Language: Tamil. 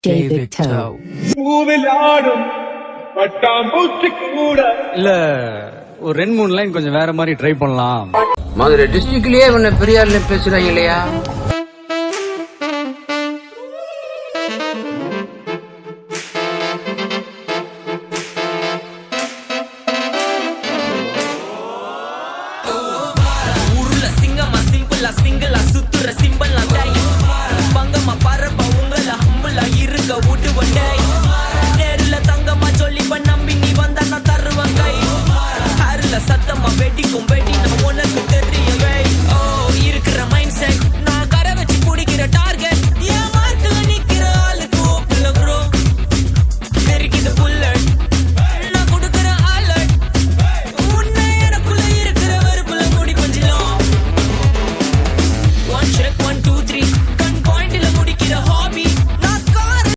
David Toe. பூவில் ஆடும் பட்டாம்பூச்சி கூட இல்ல ஒரு 2-3 லைன் கொஞ்சம் வேற மாதிரி ட்ரை பண்ணலாம். மதுரை டிஸ்ட்ரிக்ட்லயே உன்னை பெரியார்ல பேசுறாங்க இல்லையா? ஊருல சிங்கமா சிம்பிளா சிங்கிளா சுத்துற சிம்பிளா பங்கமா பரப்ப உங்கள ஹம்பிளா இருக்க விடுவ